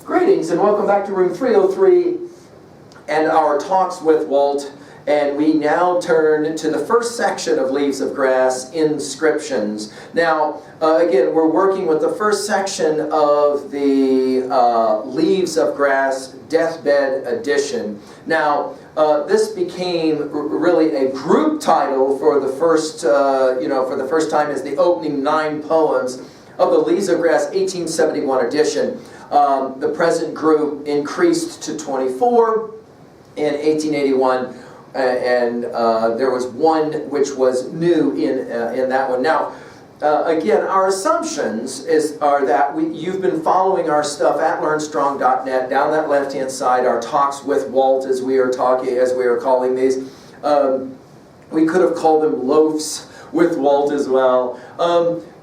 Greetings and welcome back to room 303 and our talks with Walt. And we now turn to the first section of Leaves of Grass, Inscriptions. Now, again, we're working with the first section of the Leaves of Grass Deathbed Edition. Now, this became really a group title for the first, for the first time as the opening 9 poems of the Leaves of Grass 1871 edition. The present group increased to 24 in 1881. And there was one which was new in that one. Now, again, our assumptions are that you've been following our stuff at LearnStrong.net. Down that left-hand side, our talks with Walt, as we are calling these. We could have called them loafs with Walt as well.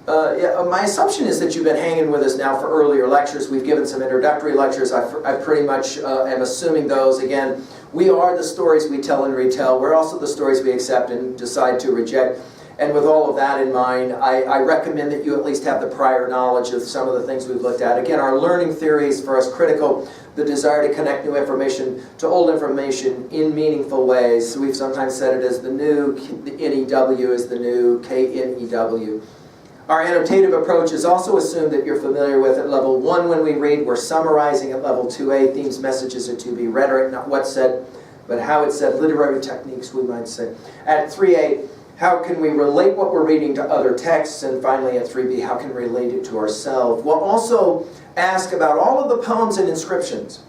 My assumption is that you've been hanging with us now for earlier lectures. We've given some introductory lectures. I pretty much am assuming those. Again, we are the stories we tell and retell. We're also the stories we accept and decide to reject. And with all of that in mind, I recommend that you at least have the prior knowledge of some of the things we've looked at. Again, our learning theory is for us critical. The desire to connect new information to old information in meaningful ways. So we've sometimes said it as the new NEW is the new KNEW. Our annotative approach is also assumed that you're familiar with at level 1 when we read. We're summarizing at level 2A. Themes, messages are to be rhetoric, not what's said, but how it's said. Literary techniques, we might say. At 3A, how can we relate what we're reading to other texts? And finally at 3B, how can we relate it to ourselves? We'll also ask about all of the poems and inscriptions.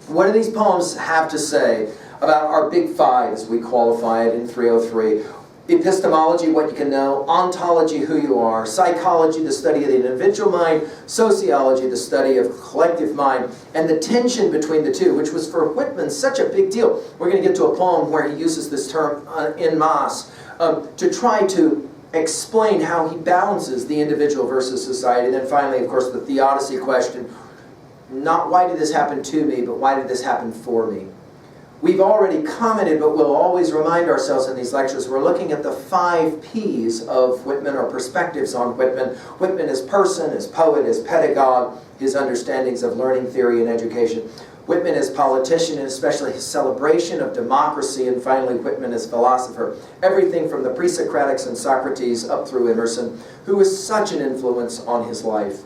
What do these poems have to say about our big 5, as we qualify it in 303? Epistemology, what you can know. Ontology, who you are. Psychology, the study of the individual mind. Sociology, the study of collective mind. And the tension between the two, which was for Whitman such a big deal. We're going to get to a poem where he uses this term en masse to try to explain how he balances the individual versus society. And then finally, of course, the theodicy question. Not why did this happen to me, but why did this happen for me? We've already commented, but we'll always remind ourselves in these lectures, we're looking at the 5 P's of Whitman, or perspectives on Whitman. Whitman as person, as poet, as pedagogue, his understandings of learning theory and education. Whitman as politician, and especially his celebration of democracy. And finally, Whitman as philosopher. Everything from the pre-Socratics and Socrates up through Emerson, who was such an influence on his life.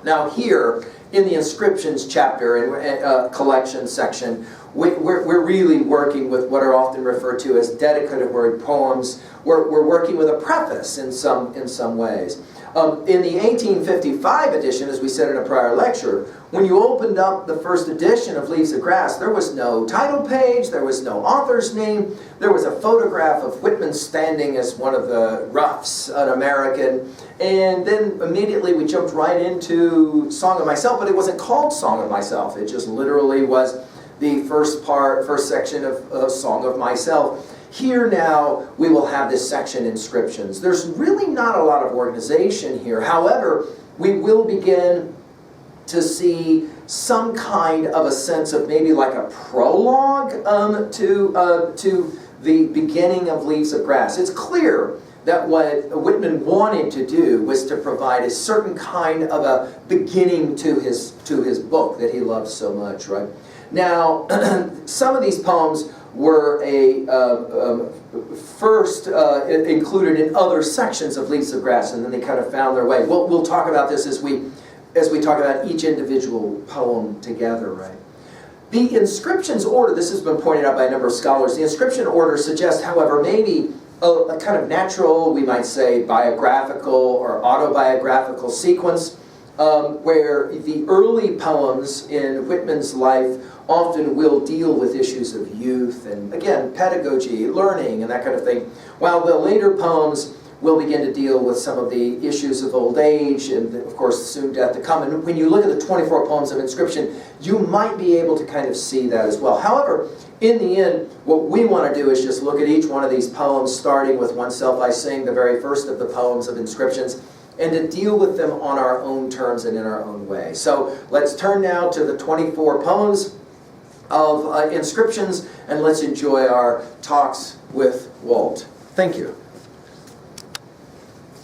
Now here, in the Inscriptions chapter and collection section, we're really working with what are often referred to as dedicatory poems. We're working with a preface in some ways. In the 1855 edition, as we said in a prior lecture, when you opened up the first edition of Leaves of Grass, there was no title page, there was no author's name, there was a photograph of Whitman standing as one of the roughs, an American, and then immediately we jumped right into Song of Myself, but it wasn't called Song of Myself, it just literally was the first section of Song of Myself. Here now, we will have this section, Inscriptions. There's really not a lot of organization here. However, we will begin to see some kind of a sense of maybe like a prologue to the beginning of Leaves of Grass. It's clear that what Whitman wanted to do was to provide a certain kind of a beginning to his book that he loved so much, right? Now, some of these poems were first included in other sections of Leaves of Grass, and then they kind of found their way. We'll talk about this as we talk about each individual poem together, right? The Inscriptions order, this has been pointed out by a number of scholars, the Inscription order suggests, however, maybe a kind of natural, we might say, biographical or autobiographical sequence where the early poems in Whitman's life often will deal with issues of youth and, again, pedagogy, learning, and that kind of thing, while the later poems will begin to deal with some of the issues of old age and, of course, soon death to come. And when you look at the 24 poems of Inscription, you might be able to kind of see that as well. However, in the end, what we want to do is just look at each one of these poems, starting with Oneself I Sing, the very first of the poems of Inscriptions, and to deal with them on our own terms and in our own way. So let's turn now to the 24 poems of Inscriptions, and let's enjoy our talks with Walt. Thank you.